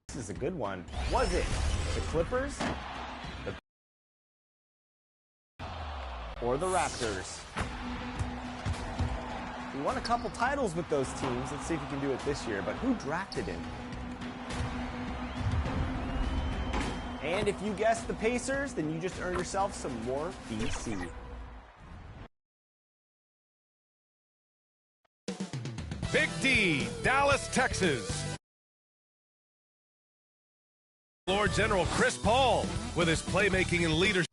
This is a good one. Was it the Clippers or the Raptors? He won a couple titles with those teams. Let's see if he can do it this year. But who drafted him? And if you guessed the Pacers, then you just earned yourself some more BC. Big D, Dallas, Texas. Lord General Chris Paul with his playmaking and leadership.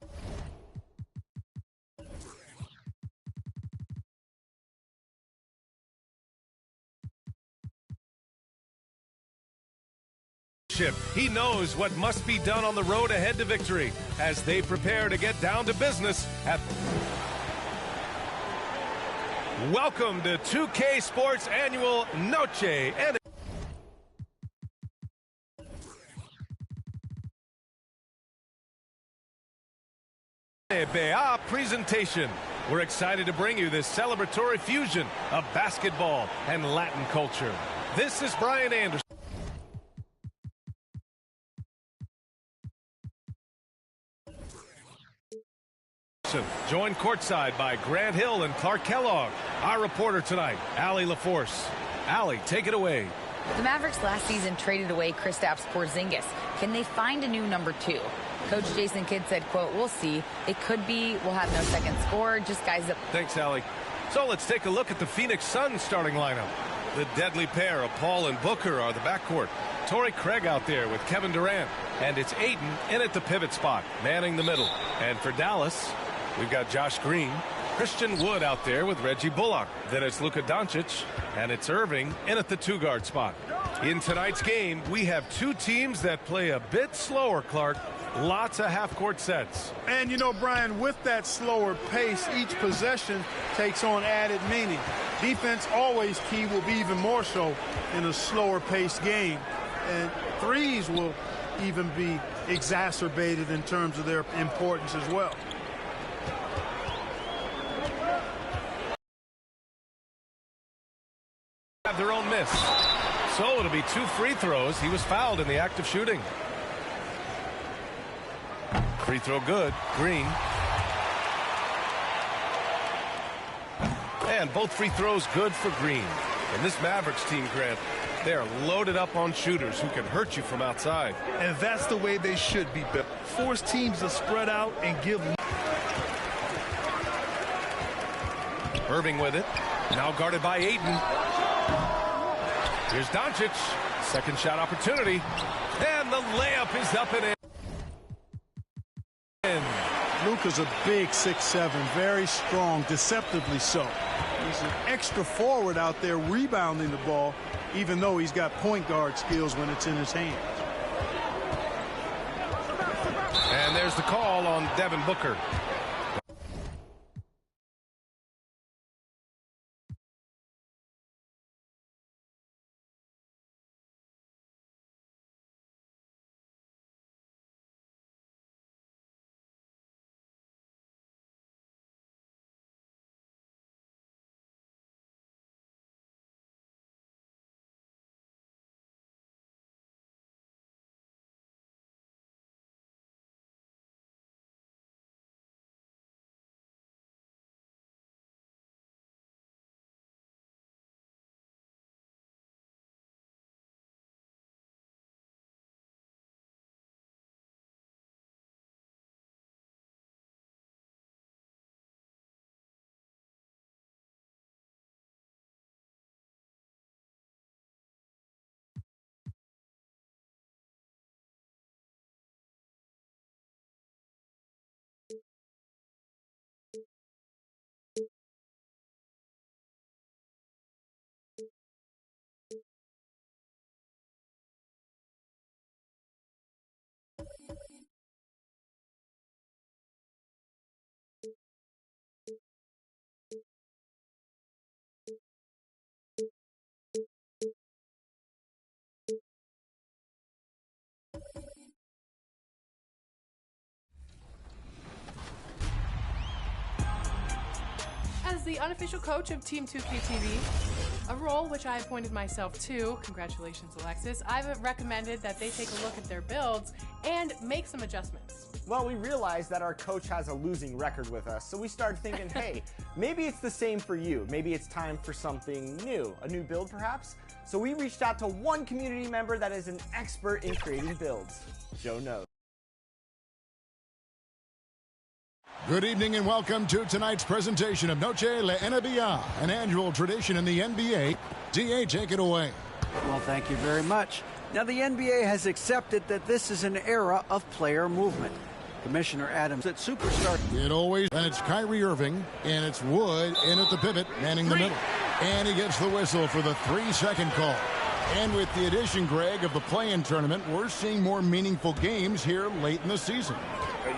He knows what must be done on the road ahead to victory as they prepare to get down to business at... Welcome to 2K Sports Annual Noche and NBA presentation. We're excited to bring you this celebratory fusion of basketball and Latin culture. This is Brian Anderson. Joined courtside by Grant Hill and Clark Kellogg. Our reporter tonight, Allie LaForce. Allie, take it away. The Mavericks last season traded away Kristaps Porzingis. Can they find a new number 2? Coach Jason Kidd said, quote, "We'll see. It could be we'll have no second scorer, just guys that..." Thanks, Allie. So let's take a look at the Phoenix Suns starting lineup. The deadly pair of Paul and Booker are the backcourt. Torrey Craig out there with Kevin Durant. And it's Ayton in at the pivot spot, manning the middle. And for Dallas, we've got Josh Green, Christian Wood out there with Reggie Bullock. Then it's Luka Doncic, and it's Irving in at the 2-guard spot. In tonight's game, we have two teams that play a bit slower, Clark. Lots of half-court sets. And, you know, Brian, with that slower pace, each possession takes on added meaning. Defense always key, will be even more so in a slower-paced game. And threes will even be exacerbated in terms of their importance as well. Have their own miss. So it'll be 2 free throws. He was fouled in the act of shooting. Free throw good. Green. And both free throws good for Green. And this Mavericks team, Grant, they are loaded up on shooters who can hurt you from outside. And that's the way they should be built. Force teams to spread out and give. Irving with it. Now guarded by Ayton. Here's Doncic. Second shot opportunity. And the layup is up and in. Luka's a big 6'7", very strong, deceptively so. He's an extra forward out there rebounding the ball, even though he's got point guard skills when it's in his hands. And there's the call on Devin Booker. As the unofficial coach of Team 2K TV, a role which I appointed myself to, congratulations Alexis, I've recommended that they take a look at their builds and make some adjustments. Well, we realized that our coach has a losing record with us, so we started thinking, hey, maybe it's the same for you. Maybe it's time for something new, a new build perhaps? So we reached out to one community member that is an expert in creating builds. Joe knows. Good evening and welcome to tonight's presentation of Noche La NBA, an annual tradition in the NBA. DA, take it away. Well, thank you very much. Now, the NBA has accepted that this is an era of player movement. Commissioner Adams at Superstar. It always, and it's Kyrie Irving, and it's Wood in at the pivot, manning the middle. And he gets the whistle for the 3-second call. And with the addition, Greg, of the play-in tournament, we're seeing more meaningful games here late in the season.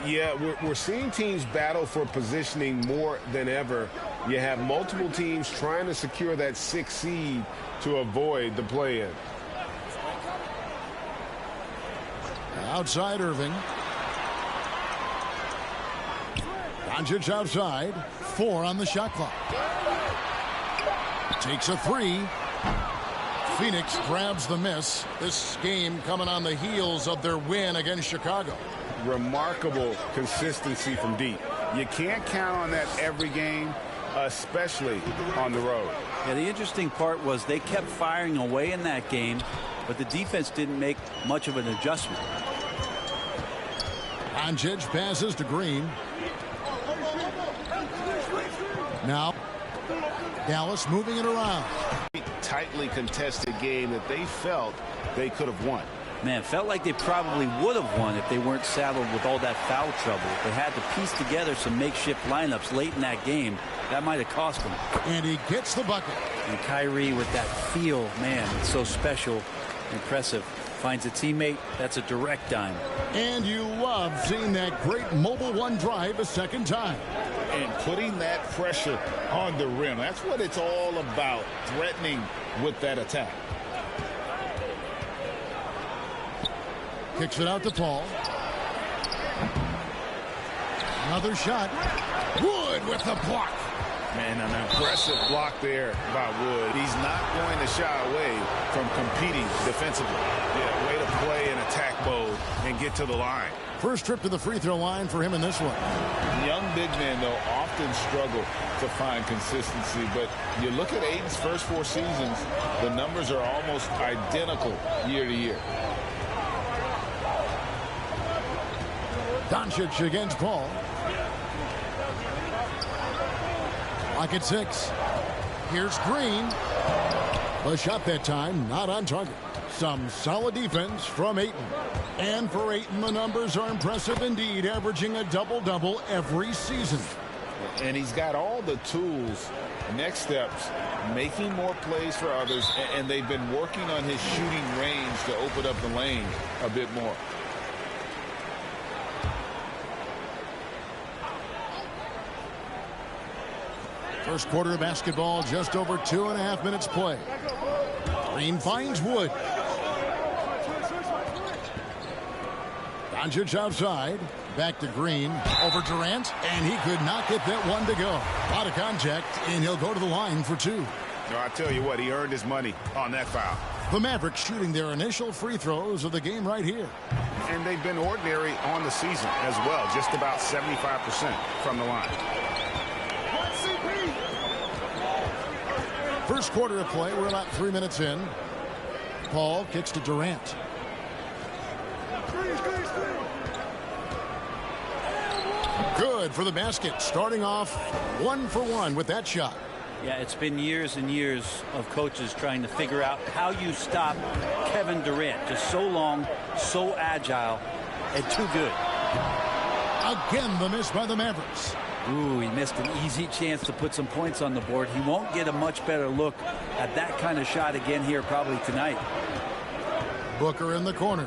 Yeah, we're seeing teams battle for positioning more than ever. You have multiple teams trying to secure that 6th seed to avoid the play-in. Outside Irving. Doncic outside. 4 on the shot clock. Takes a 3. Phoenix grabs the miss. This game coming on the heels of their win against Chicago. Remarkable consistency from deep. You can't count on that every game, especially on the road. Yeah, the interesting part was they kept firing away in that game, but the defense didn't make much of an adjustment. Doncic passes to Green. Now, Dallas moving it around. Tightly contested game that they felt they could have won. Man, felt like they probably would have won if they weren't saddled with all that foul trouble. They had to piece together some makeshift lineups late in that game. That might have cost them. And he gets the bucket. And Kyrie with that feel, man, it's so special, impressive. Finds a teammate, that's a direct dime. And you love seeing that great mobile one drive a second time. And putting that pressure on the rim. That's what it's all about, threatening with that attack. Kicks it out to Paul. Another shot. Wood with the block. Man, an impressive block there by Wood. He's not going to shy away from competing defensively. Yeah, way to play in attack mode and get to the line. First trip to the free throw line for him in this one. Young big men, though, often struggle to find consistency. But you look at Aiden's first 4 seasons, the numbers are almost identical year to year. Doncic against Paul. Lock at 6. Here's Green. The shot that time not on target. Some solid defense from Ayton. And for Ayton, the numbers are impressive indeed, averaging a double-double every season. And he's got all the tools. Next steps, making more plays for others, and they've been working on his shooting range to open up the lane a bit more. First quarter of basketball, just over 2.5 minutes play. Green finds Wood. Doncic outside. Back to Green. Over Durant. And he could not get that one to go. A lot of contact, and he'll go to the line for 2. No, I tell you what, he earned his money on that foul. The Mavericks shooting their initial free throws of the game right here. And they've been ordinary on the season as well. Just about 75% from the line. First quarter of play, we're about 3 minutes in. Paul kicks to Durant. Good for the basket, starting off 1 for 1 with that shot. Yeah, it's been years and years of coaches trying to figure out how you stop Kevin Durant. Just so long, so agile, and too good. Again, the miss by the Mavericks. Ooh, he missed an easy chance to put some points on the board. He won't get a much better look at that kind of shot again here probably tonight. Booker in the corner.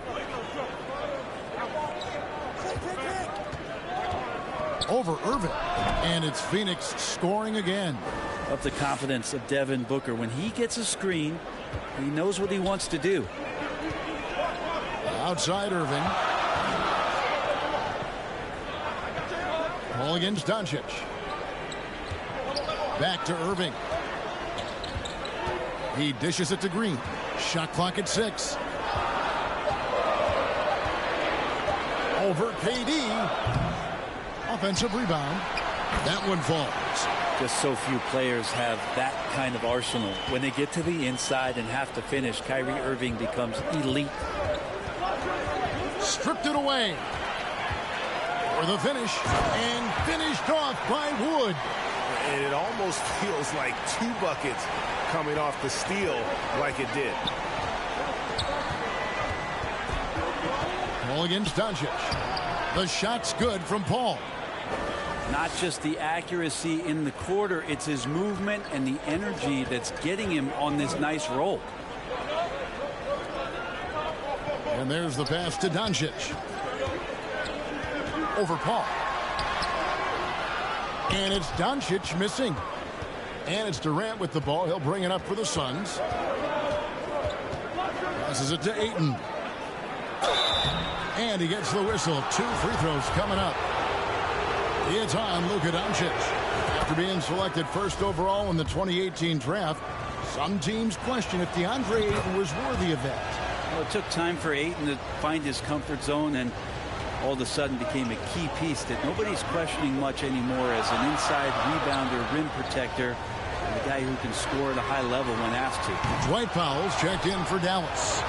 Over Irving. And it's Phoenix scoring again. Up the confidence of Devin Booker. When he gets a screen, he knows what he wants to do. Outside Irving. Ball against Doncic. Back to Irving. He dishes it to Green. Shot clock at 6. Over KD. Offensive rebound. That one falls. Just so few players have that kind of arsenal. When they get to the inside and have to finish, Kyrie Irving becomes elite. Stripped it away. For the finish. And finished off by Wood. And it almost feels like 2 buckets coming off the steal like it did. Paul against Doncic. The shot's good from Paul. Not just the accuracy in the quarter, it's his movement and the energy that's getting him on this nice roll. And there's the pass to Doncic. Over Paul. And it's Doncic missing. And it's Durant with the ball. He'll bring it up for the Suns. Passes it to Ayton. And he gets the whistle. 2 free throws coming up. It's on Luka Doncic. After being selected first overall in the 2018 draft, some teams question if DeAndre Ayton was worthy of that. Well, it took time for Ayton to find his comfort zone and all of a sudden became a key piece that nobody's questioning much anymore as an inside rebounder, rim protector, and a guy who can score at a high level when asked to. Dwight Powell's checked in for Dallas.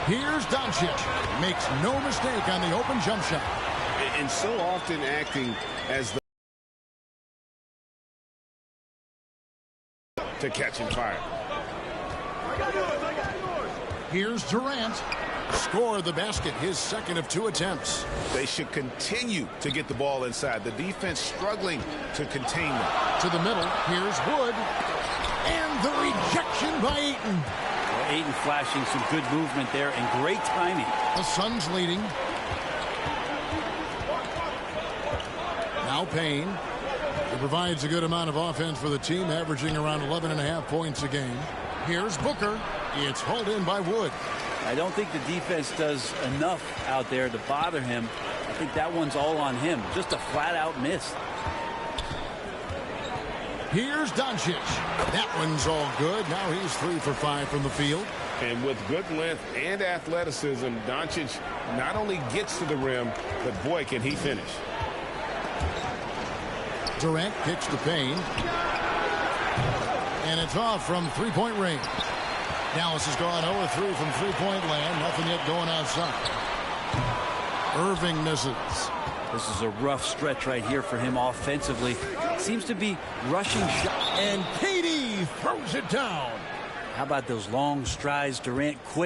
Here's Doncic. Makes no mistake on the open jump shot. And so often acting as the to catching fire. Here's Durant. Score the basket, his second of 2 attempts. They should continue to get the ball inside. The defense struggling to contain them. To the middle, here's Wood. And the rejection by Ayton. Well, Ayton flashing some good movement there and great timing. The Suns leading. Now Payne. He provides a good amount of offense for the team, averaging around 11.5 points a game. Here's Booker. It's hauled in by Wood. I don't think the defense does enough out there to bother him. I think that one's all on him. Just a flat-out miss. Here's Doncic. That one's all good. Now he's 3 for 5 from the field. And with good length and athleticism, Doncic not only gets to the rim, but boy, can he finish. Durant kicks to Payne. And it's off from 3-point range. Dallas has gone 0-3 from 3-point land. Nothing yet going outside. Irving misses. This is a rough stretch right here for him offensively. Seems to be rushing shots. And KD throws it down. How about those long strides, Durant quick?